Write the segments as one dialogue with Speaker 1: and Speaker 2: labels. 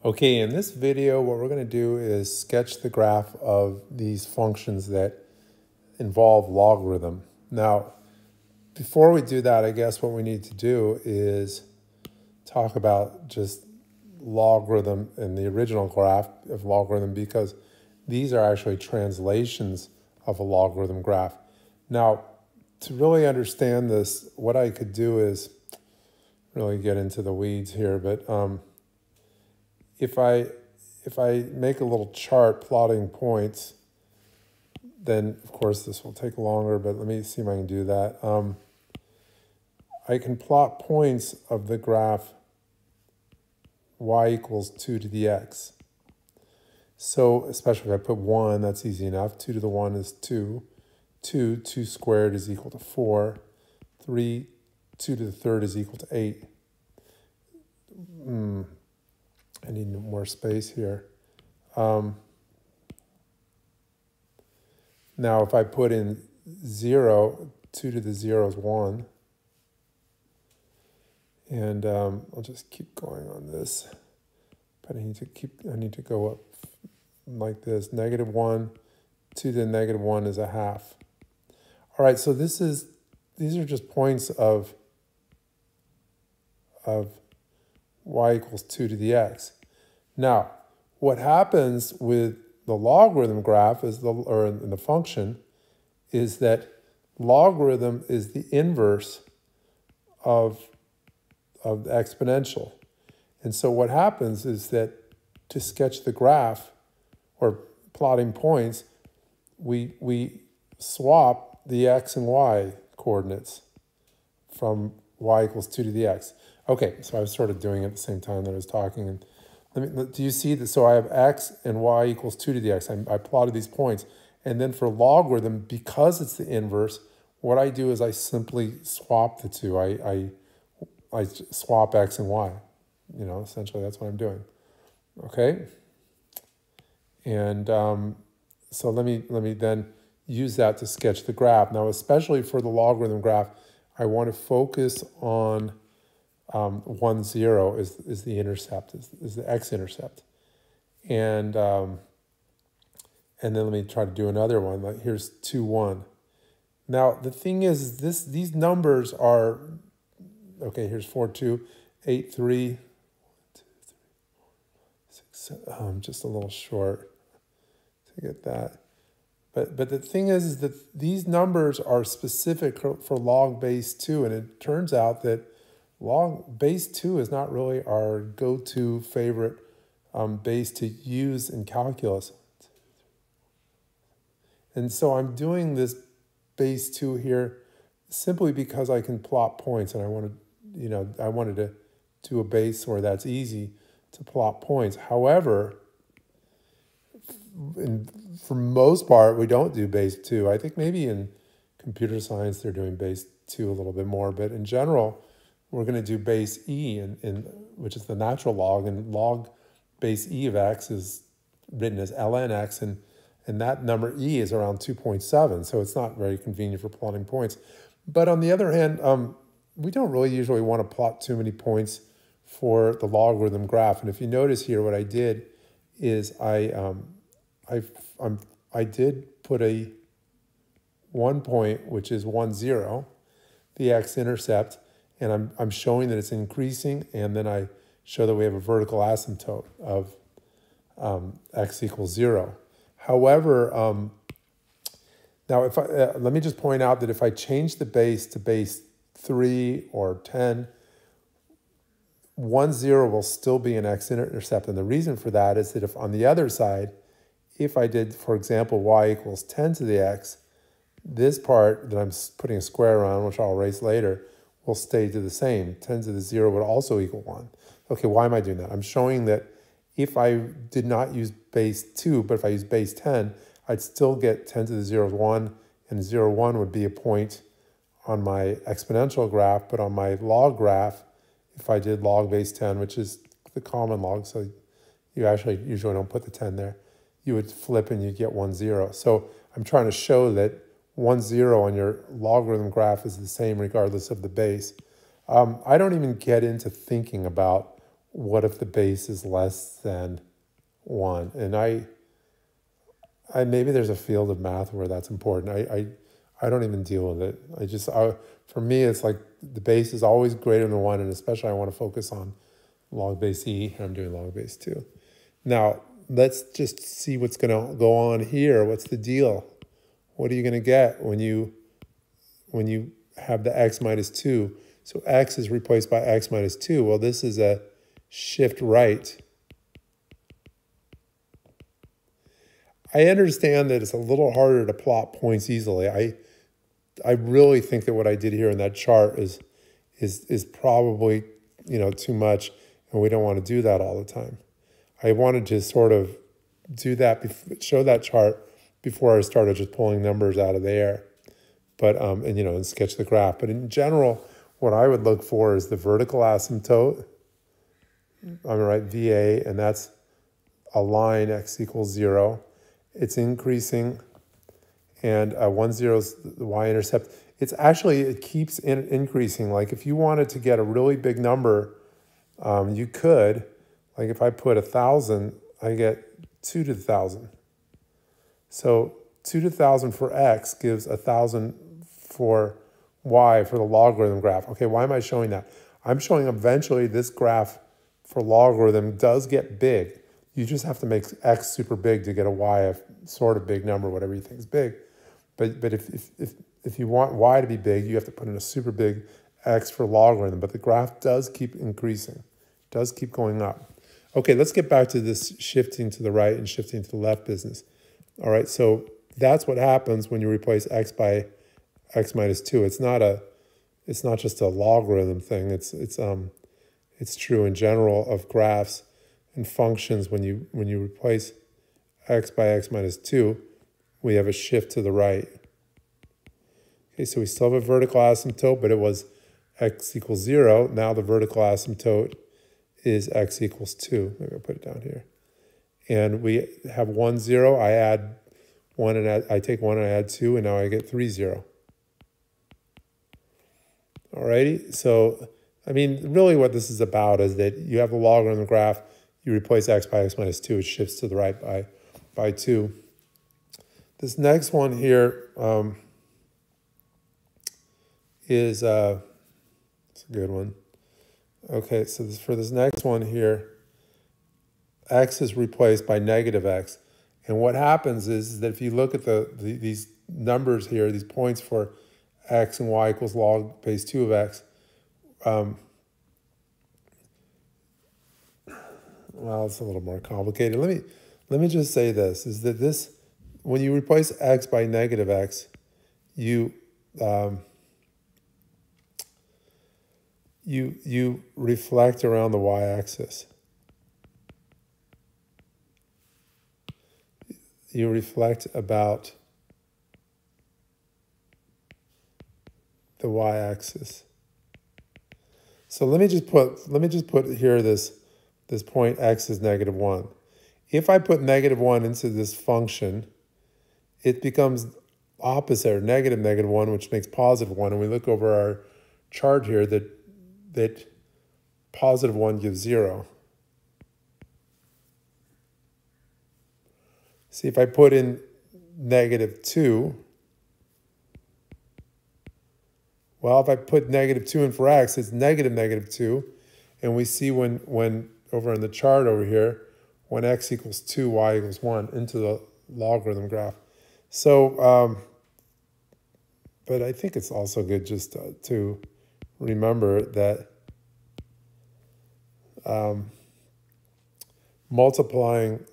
Speaker 1: Okay, in this video, what we're going to do is sketch the graph of these functions that involve logarithm. Now, before we do that, I guess what we need to do is talk about just logarithm and the original graph of logarithm, because these are actually translations of a logarithm graph. Now, to really understand this, what I could do is really get into the weeds here, but if I make a little chart plotting points, then of course this will take longer, but let me see if I can do that. I can plot points of the graph y equals 2 to the x. So especially if I put 1, that's easy enough. 2 to the 1 is 2. 2 squared is equal to 4. 3, 2 to the third is equal to 8. I need more space here. Now, if I put in 0, 2 to the 0 is 1. And I'll just keep going on this. But I need to go up like this. -1, 2 to the -1 is a half. All right, so these are just points of y equals 2 to the x. Now, what happens with the logarithm graph is in the function is that logarithm is the inverse of the exponential. And so what happens is that to sketch the graph or plotting points, we swap the x and y coordinates from y equals 2 to the x. Okay, so I was sort of doing it at the same time that I was talking. And do you see that? So I have x and y equals 2 to the x. I plotted these points. And then for logarithm, because it's the inverse, what I do is I simply swap the two. I swap x and y. You know, essentially that's what I'm doing. Okay? And so let me then use that to sketch the graph. Now, especially for the logarithm graph, I want to focus on 1, 0 is the intercept, is the x-intercept. And then let me try to do another one. Like here's 2, 1. Now, the thing is these numbers are, okay, here's 4, 2, 8, 3, 1, 2, 3, 6, 7. I'm just a little short to get that. But the thing is that these numbers are specific for log base 2, and it turns out that log base 2 is not really our go-to favorite base to use in calculus. And so I'm doing this base 2 here simply because I can plot points, and I wanted to do a base where that's easy to plot points. However, for most part, we don't do base 2. I think maybe in computer science they're doing base 2 a little bit more, but in general, we're going to do base e, which is the natural log, and log base e of x is written as ln x, and that number e is around 2.7, so it's not very convenient for plotting points. But on the other hand, we don't really usually want to plot too many points for the logarithm graph. And if you notice here, what I did is I did put a 1 point, which is 1, 0, the x-intercept, and I'm showing that it's increasing, and then I show that we have a vertical asymptote of x equals 0. However, now let me just point out that if I change the base to base 3 or 10, 1, 0 will still be an x-intercept, and the reason for that is that if on the other side, if I did, for example, y equals 10 to the x, this part that I'm putting a square around, which I'll erase later, will stay to the same. 10 to the 0 would also equal 1. Okay, why am I doing that? I'm showing that if I did not use base 2, but if I use base 10, I'd still get 10 to the 0 is 1, and 0, 1 would be a point on my exponential graph, but on my log graph, if I did log base 10, which is the common log, so you actually usually don't put the 10 there, you would flip and you get 1, 0. So I'm trying to show that 1, 0 on your logarithm graph is the same regardless of the base. I don't even get into thinking about what if the base is less than 1? And I maybe there's a field of math where that's important. I don't even deal with it. For me, it's like the base is always greater than 1, and especially I want to focus on log base e. I'm doing log base 2. Now, let's just see what's going to go on here. What's the deal? What are you going to get when you have the x minus 2? So x is replaced by x minus 2. Well, this is a shift right. I understand that it's a little harder to plot points easily. I really think that what I did here in that chart is probably, too much, and we don't want to do that all the time. I wanted to sort of do that, show that chart before I started just pulling numbers out of the air, but and sketch the graph. But in general, what I would look for is the vertical asymptote. I'm going to write VA, and that's a line x equals 0. It's increasing, and 1, 0 is the y-intercept. It keeps increasing. Like if you wanted to get a really big number, you could, like if I put 1,000, I get 2 to the 1,000. So 2 to the 1,000 for x gives 1,000 for y for the logarithm graph. Okay, why am I showing that? I'm showing eventually this graph for logarithm does get big. You just have to make x super big to get a y a sort of big number, whatever you think is big. But if you want y to be big, you have to put in a super big x for logarithm. But the graph does keep increasing, does keep going up. Okay, let's get back to this shifting to the right and shifting to the left business. All right, so that's what happens when you replace x by x minus 2. It's not just a logarithm thing. It's true in general of graphs and functions. When you replace x by x minus 2, we have a shift to the right. Okay, so we still have a vertical asymptote, but it was x equals 0. Now the vertical asymptote is x equals 2. Maybe I'll put it down here. And we have 1, 0. I add 1 and I take 1 and I add 2, and now I get 3, 0. Alrighty, so I mean, really what this is about is that you have a logarithm graph, you replace x by x minus 2, it shifts to the right by 2. This next one here it's a good one. Okay, so for this next one here, x is replaced by negative x. And what happens is that if you look at these numbers here, these points for x and y equals log base 2 of x, well, it's a little more complicated. Let me just say this, is that when you replace x by negative x, you reflect around the y-axis. You reflect about the y-axis. So let me just put here this point x is negative 1. If I put negative 1 into this function, it becomes opposite, or negative 1, which makes positive 1. And we look over our chart here that positive 1 gives 0. See, if I put in negative 2, well, if I put negative 2 in for x, it's negative 2. And we see when over in the chart over here, when x equals 2, y equals 1 into the logarithm graph. So, but I think it's also good just to remember that multiplying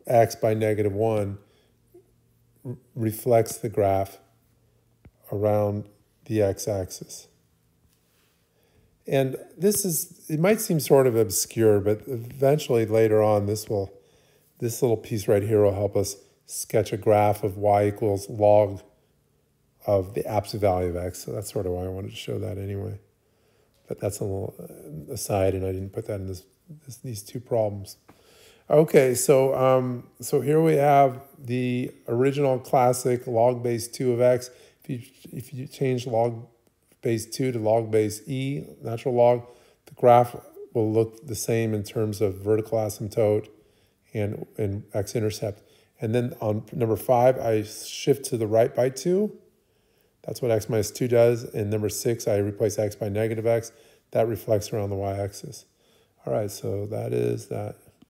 Speaker 1: x by negative 1 reflects the graph around the x-axis. And it might seem sort of obscure, but eventually later on, this little piece right here will help us sketch a graph of y equals log of the absolute value of x. So that's sort of why I wanted to show that anyway. But that's a little aside, and I didn't put that in these two problems. Okay, so here we have the original classic log base 2 of x. If you change log base 2 to log base e, natural log, the graph will look the same in terms of vertical asymptote and x-intercept. And then on number 5, I shift to the right by 2. That's what x minus 2 does. And number 6, I replace x by negative x. That reflects around the y-axis. All right, so that is that.